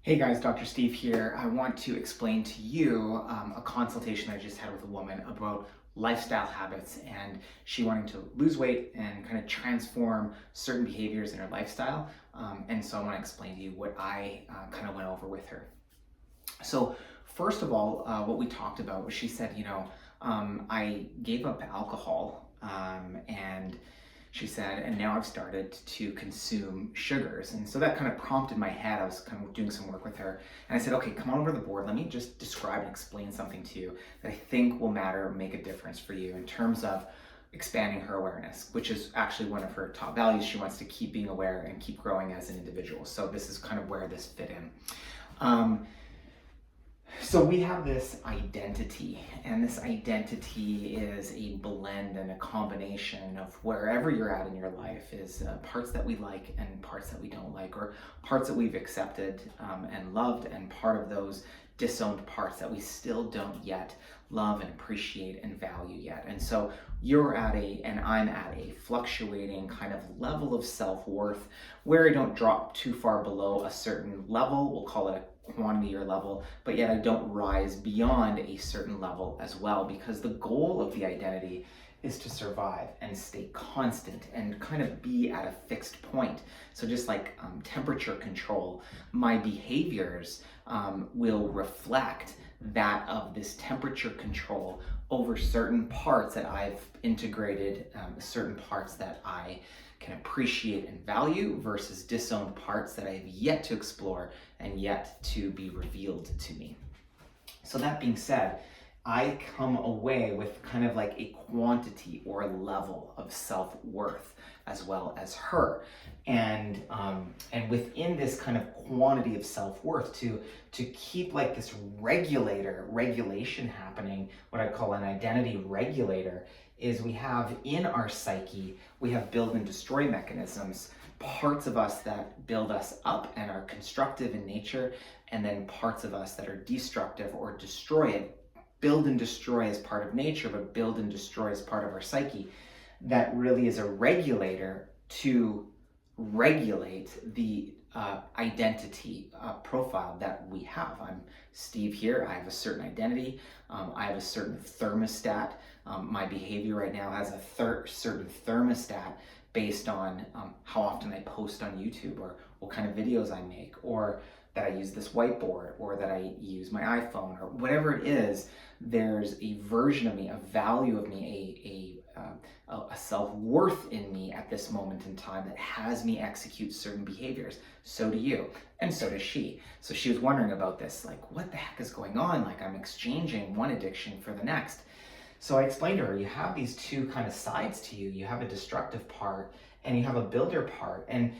Hey guys, Dr. Steve here. I want to explain to you a consultation I just had with a woman about lifestyle habits and she wanting to lose weight and kind of transform certain behaviors in her lifestyle. And so I want to explain to you what I kind of went over with her. So first of all, what we talked about was she said, I gave up alcohol and she said, and now I've started to consume sugars. And so that kind of prompted my head. I was kind of doing some work with her. And I said, okay, come on over to the board. Let me just describe and explain something to you that I think will matter, make a difference for you in terms of expanding her awareness, which is actually one of her top values. She wants to keep being aware and keep growing as an individual. So this is kind of where this fit in. So we have this identity, and this identity is a blend and a combination of wherever you're at in your life is parts that we like and parts that we don't like, or parts that we've accepted and loved, and part of those disowned parts that we still don't yet love and appreciate and value yet. And so you're at and I'm at a fluctuating kind of level of self-worth where I don't drop too far below a certain level. We'll call it a quantity or level, but yet I don't rise beyond a certain level as well, because the goal of the identity is to survive and stay constant and kind of be at a fixed point. So just like temperature control, my behaviors will reflect that of this temperature control over certain parts that I've integrated, certain parts that I can appreciate and value versus disowned parts that I have yet to explore and yet to be revealed to me. So that being said, I come away with kind of like a quantity or a level of self-worth as well as her. And within this kind of quantity of self-worth to keep like this regulation happening, what I call an identity regulator, is we have in our psyche, we have build and destroy mechanisms, parts of us that build us up and are constructive in nature, and then parts of us that are destructive or destroy it. Build and destroy as part of nature, but build and destroy as part of our psyche. That really is a regulator to regulate the identity profile that we have. I'm Steve here. I have a certain identity. I have a certain thermostat. My behavior right now has a certain thermostat based on how often I post on YouTube, or what kind of videos I make, or that I use this whiteboard, or that I use my iPhone, or whatever it is. There's a version of me, a value of me, a self-worth in me at this moment in time that has me execute certain behaviors. So do you, and so does she. So she was wondering about this, like, what the heck is going on? Like, I'm exchanging one addiction for the next. So I explained to her, you have these two kind of sides to you. You have a destructive part and you have a builder part. And,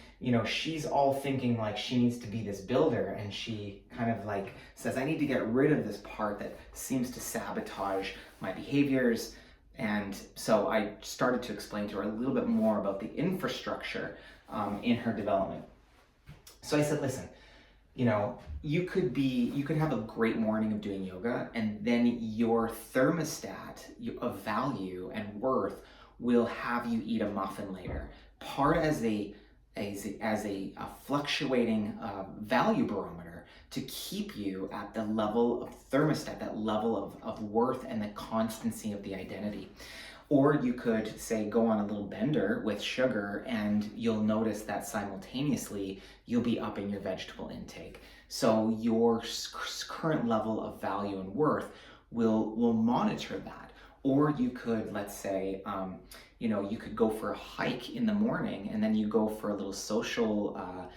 she's all thinking like she needs to be this builder. And she kind of like says, I need to get rid of this part that seems to sabotage my behaviors. And so I started to explain to her a little bit more about the infrastructure in her development. So I said, listen, you could have a great morning of doing yoga, and then your thermostat of value and worth will have you eat a muffin later. Part as a fluctuating value barometer to keep you at the level of thermostat, that level of worth and the constancy of the identity. Or you could say go on a little bender with sugar, and you'll notice that simultaneously you'll be upping your vegetable intake. So your current level of value and worth will monitor that. Or you could, let's say, you could go for a hike in the morning, and then you go for a little social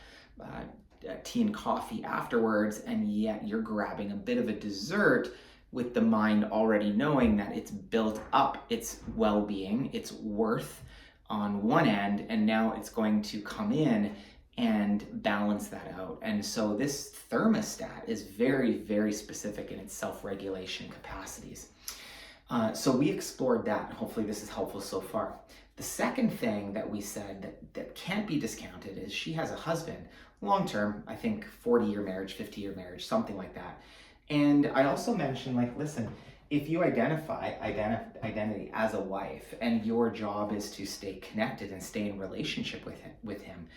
tea and coffee afterwards, and yet you're grabbing a bit of a dessert with the mind already knowing that it's built up its well-being, its worth on one end, and now it's going to come in and balance that out. And so this thermostat is very, very specific in its self-regulation capacities. So we explored that, and hopefully this is helpful so far. The second thing that we said that can't be discounted is she has a husband, long-term, I think 40-year marriage, 50-year marriage, something like that. And I also mentioned, like, listen, if you identify identity as a wife and your job is to stay connected and stay in relationship with him,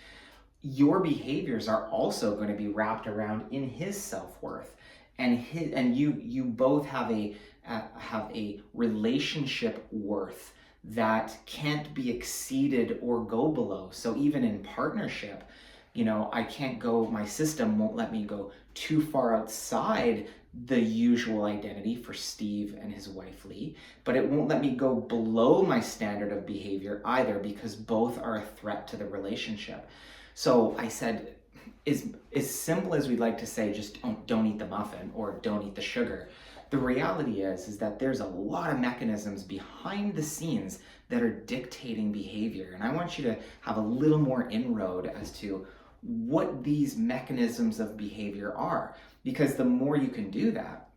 your behaviors are also going to be wrapped around in his self-worth, and you both have a relationship worth that can't be exceeded or go below. So even in partnership, I can't go, my system won't let me go too far outside the usual identity for Steve and his wife Lee, but it won't let me go below my standard of behavior either, because both are a threat to the relationship. So I said, as simple as we'd like to say, just don't eat the muffin or don't eat the sugar, the reality is that there's a lot of mechanisms behind the scenes that are dictating behavior. And I want you to have a little more inroad as to what these mechanisms of behavior are, because the more you can do that,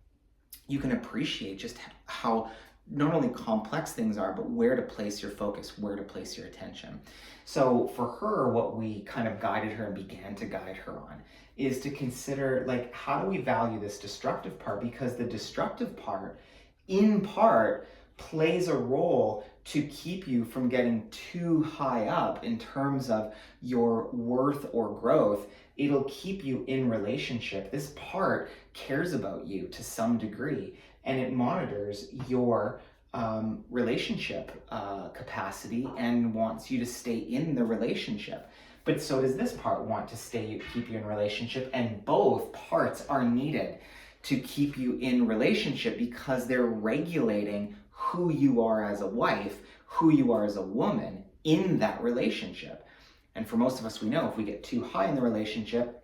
you can appreciate just how not only complex things are, but where to place your focus, where to place your attention. So for her, what we kind of guided her and began to guide her on is to consider, like, how do we value this destructive part? Because the destructive part, in part, plays a role to keep you from getting too high up in terms of your worth or growth. It'll keep you in relationship. This part cares about you to some degree, and it monitors your relationship capacity and wants you to stay in the relationship. But so does this part want to keep you in relationship, and both parts are needed to keep you in relationship because they're regulating who you are as a wife, who you are as a woman in that relationship. And for most of us, we know if we get too high in the relationship,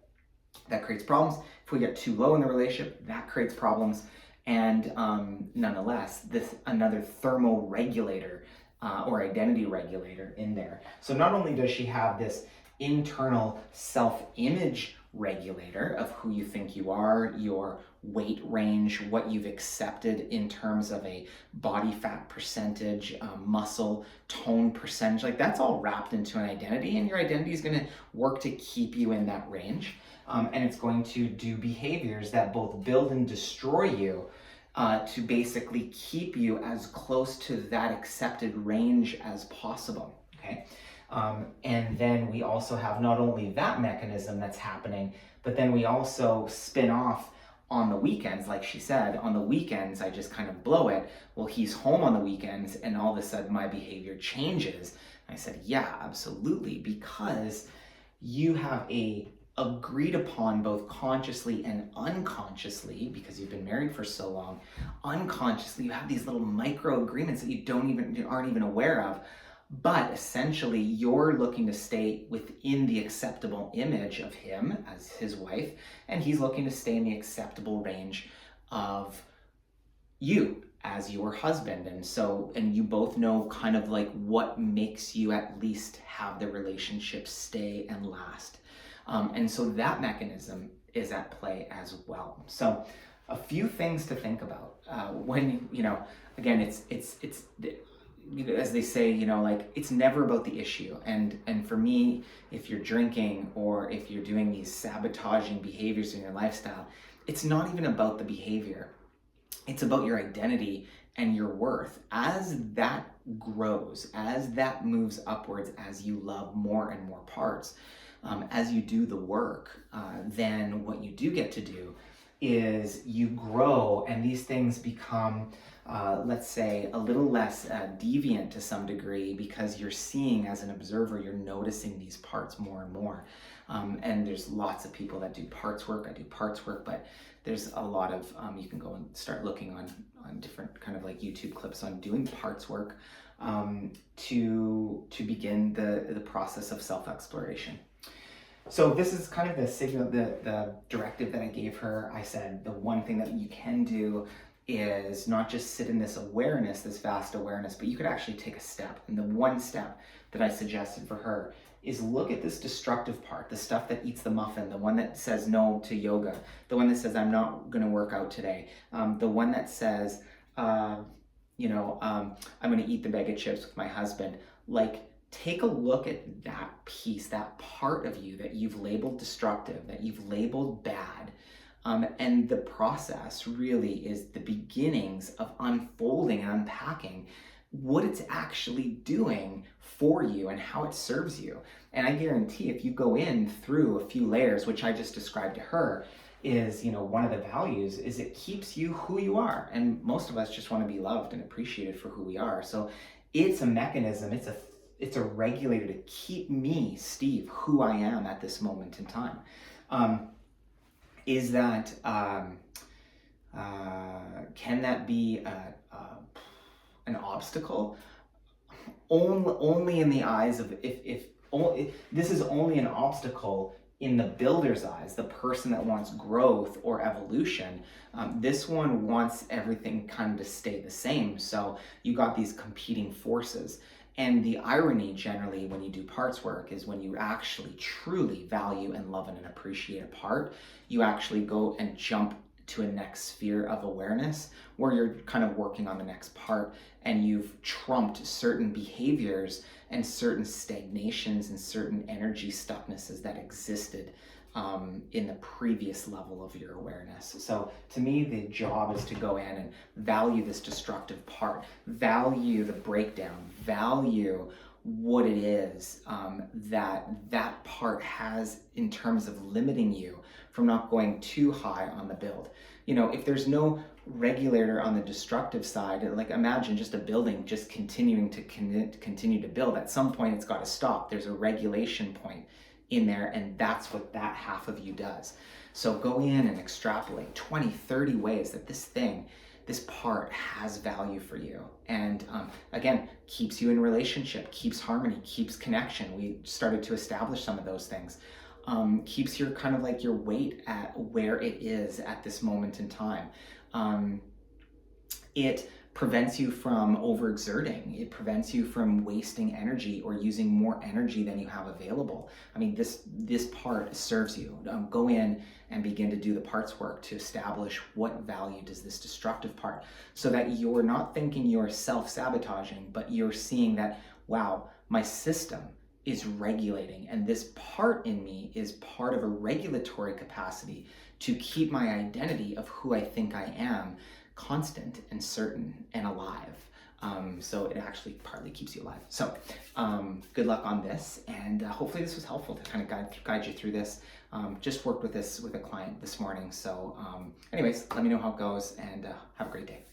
that creates problems. If we get too low in the relationship, that creates problems. And nonetheless, this another thermoregulator or identity regulator in there. So not only does she have this internal self-image regulator of who you think you are, your weight range, what you've accepted in terms of a body fat percentage, muscle tone percentage, like that's all wrapped into an identity, and your identity is going to work to keep you in that range. And it's going to do behaviors that both build and destroy you to basically keep you as close to that accepted range as possible, okay? And then we also have not only that mechanism that's happening, but then we also spin off on the weekends. Like she said, on the weekends, I just kind of blow it. Well, he's home on the weekends, and all of a sudden my behavior changes. I said, yeah, absolutely, because you have a agreed upon, both consciously and unconsciously, because you've been married for so long, unconsciously you have these little micro agreements that you aren't even aware of. But essentially, you're looking to stay within the acceptable image of him as his wife, and he's looking to stay in the acceptable range of you as your husband. And you both know kind of like what makes you at least have the relationship stay and last. And so that mechanism is at play as well. So a few things to think about when, again, it's as they say, like, it's never about the issue. And for me, if you're drinking or if you're doing these sabotaging behaviors in your lifestyle, it's not even about the behavior. It's about your identity and your worth. As that grows, as that moves upwards, as you love more and more parts, as you do the work, then what you do get to do is you grow, and these things become, let's say, a little less deviant to some degree, because you're seeing, as an observer, you're noticing these parts more and more. And there's lots of people that do parts work. I do parts work, but there's a lot of, you can go and start looking on different kind of like YouTube clips on doing parts work to begin the process of self-exploration. So this is kind of the signal, the directive that I gave her. I said the one thing that you can do is not just sit in this awareness, this vast awareness, but you could actually take a step. And the one step that I suggested for her is look at this destructive part, the stuff that eats the muffin, the one that says no to yoga, the one that says I'm not going to work out today, the one that says, I'm going to eat the bag of chips with my husband. Like, take a look at that piece, that part of you that you've labeled destructive, that you've labeled bad. And the process really is the beginnings of unfolding and unpacking what it's actually doing for you and how it serves you. And I guarantee if you go in through a few layers, which I just described to her, is, one of the values is it keeps you who you are. And most of us just want to be loved and appreciated for who we are. So it's a mechanism, it's a regulator to keep me, Steve, who I am at this moment in time. Is that can that be an obstacle? Only in the eyes of if this is only an obstacle in the builder's eyes, the person that wants growth or evolution. This one wants everything kind of to stay the same. So you got these competing forces. And the irony generally when you do parts work is when you actually truly value and love and appreciate a part, you actually go and jump to a next sphere of awareness where you're kind of working on the next part, and you've trumped certain behaviors and certain stagnations and certain energy stucknesses that existed in the previous level of your awareness. So to me, the job is to go in and value this destructive part, value the breakdown, value what it is that part has in terms of limiting you from not going too high on the build. If there's no regulator on the destructive side, like imagine just a building just continuing to continue to build. At some point it's got to stop. There's a regulation point in there, and that's what that half of you does. So go in and extrapolate 20, 30 ways that this part has value for you. And again, keeps you in relationship, keeps harmony, keeps connection. We started to establish some of those things. Keeps your kind of like your weight at where it is at this moment in time. It prevents you from overexerting. It prevents you from wasting energy or using more energy than you have available. I mean, this part serves you. Go in and begin to do the parts work to establish what value does this destructive part, so that you're not thinking you're self-sabotaging, but you're seeing that, wow, my system is regulating, and this part in me is part of a regulatory capacity to keep my identity of who I think I am constant and certain and alive. So it actually partly keeps you alive. So good luck on this, and hopefully this was helpful to kind of guide you through this. Just worked with this with a client this morning. So anyways, let me know how it goes, and have a great day.